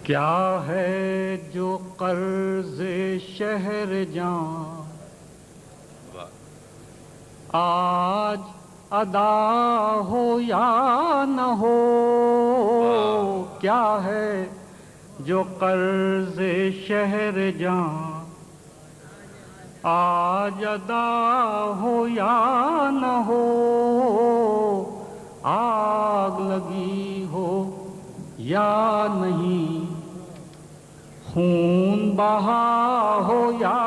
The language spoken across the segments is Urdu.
کیا ہے جو قرض شہر جاں آج ادا ہو یا نہ ہو؟ کیا ہے جو قرض شہر جاں آج ادا ہو یا نہ ہو؟ آگ لگی ہو یا نہیں، خون بہا ہو یا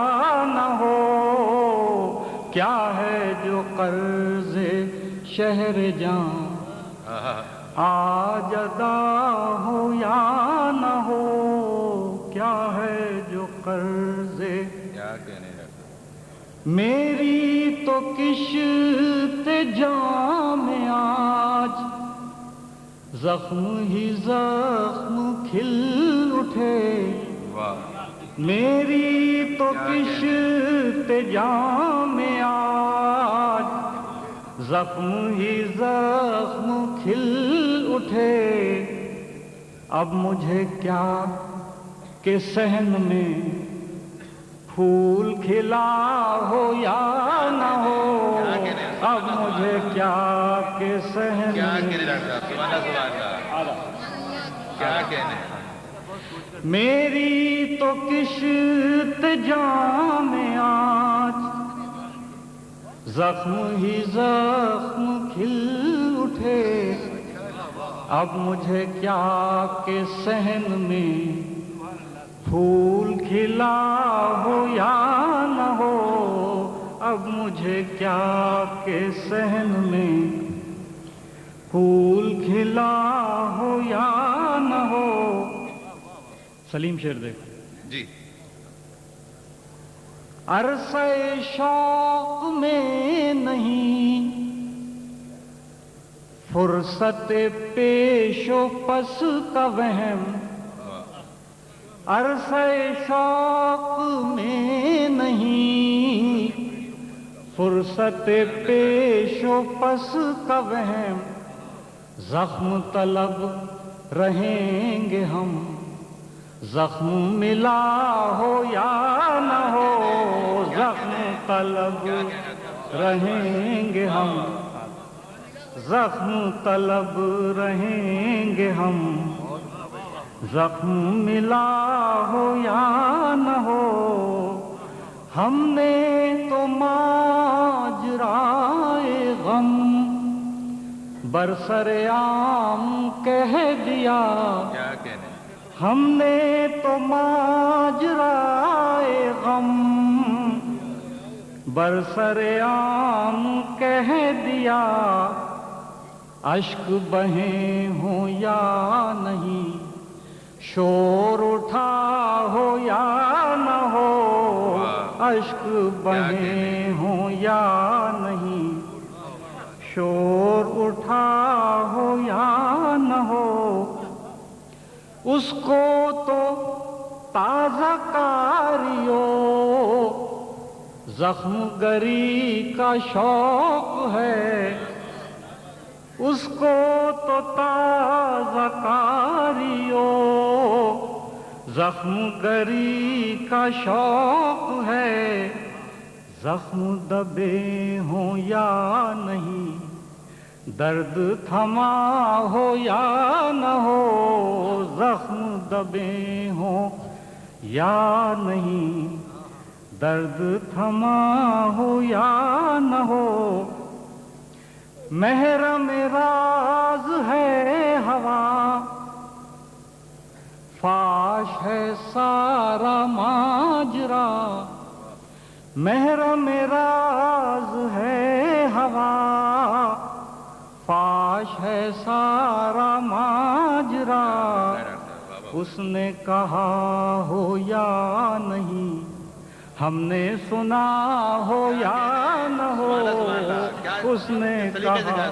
نہ ہو؟ کیا ہے جو قرض شہر جاں آج ادا ہو یا نہ ہو؟ کیا ہے جو قرض میری تو کشت جام آج زخم ہی زخم کھل اٹھے۔ میری تو کشت جام آج زخم ہی زخم کھل اٹھے۔ اب مجھے کیا کہ صحن میں پھول کھلا ہو یا نہ ہو؟ اب مجھے کیا کہ صحن میری تو کشت جام آج زخم ہی زخم کھل اٹھے۔ اب مجھے کیا کہ صحن میں پھول کھلا ہو یا نہ ہو؟ اب مجھے کیا کہ صحن میں پھول کھلا ہو یا نہ ہو؟ سلیم شیر دیکھو جی۔ عرصہ شوق میں نہیں، فرصت پیش و پس کا وہم۔ عرصہ شوق میں نہیں، فرصت پیش و پس کا وہم۔ زخم طلب رہیں گے ہم، زخم ملا ہو یا نہ ہو؟ زخم طلب رہیں گے ہم، زخم طلب رہیں گے ہم۔ زخم ملا ہو یا نہ ہو؟ ہم نے تو ماجرائے غم برسر عام کہہ دیا۔ ہم نے تو ماجرائے غم برسر عام کہہ دیا۔ اشک بہیں ہوں یا نہیں، شور اٹھا ہو یا نہ ہو؟ اشک بہیں ہوں یا نہیں، شور اٹھا ہو یا نہ ہو؟ اس کو تو تازہ کاریو زخم گری کا شوق ہے۔ اس کو تو تازہ کاریو زخم گری کا شوق ہے۔ زخم دبے ہوں یا نہیں، درد تھما ہو یا نہ ہو؟ زخم دبے ہوں یا نہیں، درد تھما ہو یا نہ ہو؟ محرم راز ہے ہوا، فاش ہے سارا ماجرا۔ محرم راز ہے ہوا، فاش ہے سارا ماجرا۔ اس نے کہا ہو یا نہیں، ہم نے سنا ہو یا نہ ہو؟ اس نے کہا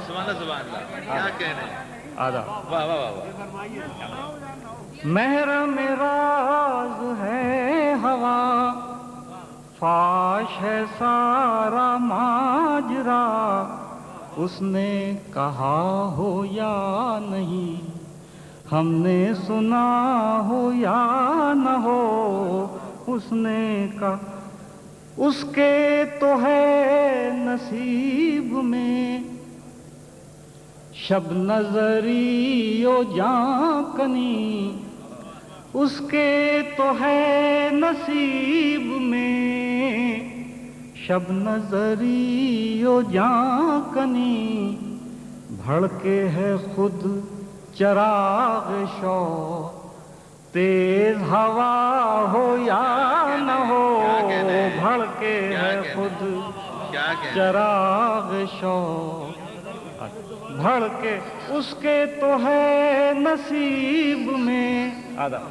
محرم راز ہے ہوا، فاش ہے سارا ماجرا۔ اس نے کہا ہو یا نہیں، ہم نے سنا ہو یا نہ ہو اس نے کا اس کے تو ہے نصیب میں شب نظری و جاں کنی اس کے تو ہے نصیب میں شب نظری و جاں کنی بھڑکے ہے خود چراغ شوق تیز ہوا ہو یا نہ ہو بھڑکے ہے خود چراغ شوق بھڑکے اس کے تو ہے نصیب میں آدھا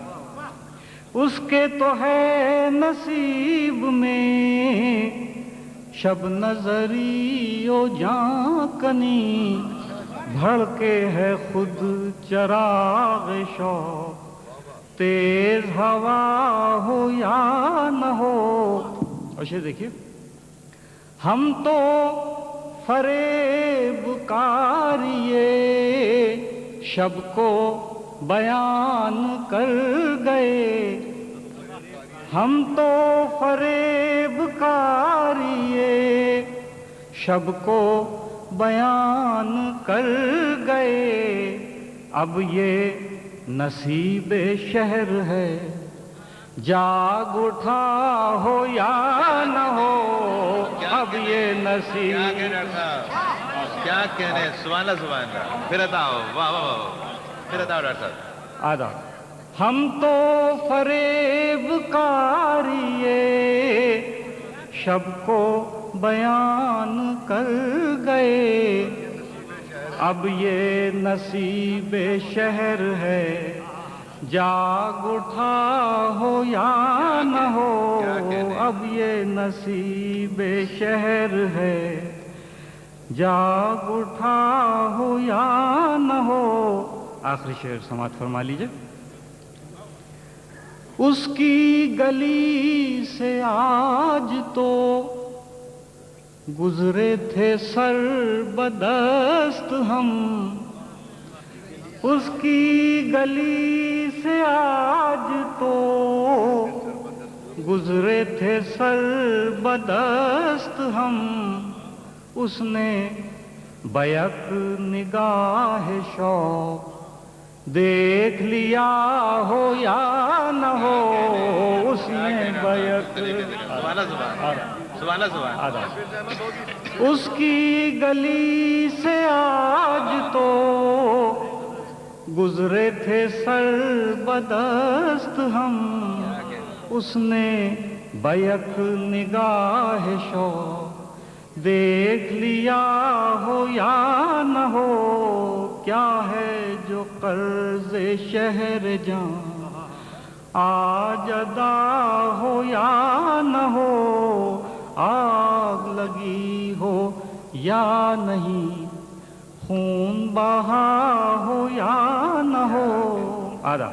اس کے تو ہے نصیب میں شب نظری و جاں کنی بھڑکے ہے خود چراغ شوق تیز ہوا ہو یا نہ ہو. اور شعر دیکھیے. ہم تو فریب کاریے شب کو بیان کر گئے ہم تو فریب کاریے شب کو بیان کر گئے اب یہ نصیب شہر ہے جاگ اٹھا ہو یا نہ ہو اب یہ نصیب کیا کہنے ہیں. سبحان اللہ سبحان اللہ. پھر بتاؤ. واہ واہ واہ. پھر بتاؤ ڈاکٹر صاحب. آدھا. ہم تو فریب کاریے شب کو بیان کر گئے اب یہ نصیب شہر ہے جاگ اٹھا ہو یا نہ ہو اب یہ نصیب شہر ہے جاگ اٹھا ہو یا نہ ہو. آخری شعر سماعت فرما لیجئے. اس کی گلی سے آج تو گزرے تھے سر بدست ہم اس کی گلی سے آج تو گزرے تھے سر بدست ہم اس نے بیک نگاہ شوق دیکھ لیا ہو یا نہ ہو اس نے بیک اس کی گلی سے آج تو گزرے تھے سر بدست ہم اس نے بیک نگاہ شوق دیکھ لیا ہو یا نہ ہو کیا ہے جو قرض شہر جان آج ادا ہو یا نہ ہو آگ لگی ہو یا نہیں خون بہا ہو یا نہ ہو. آدھا.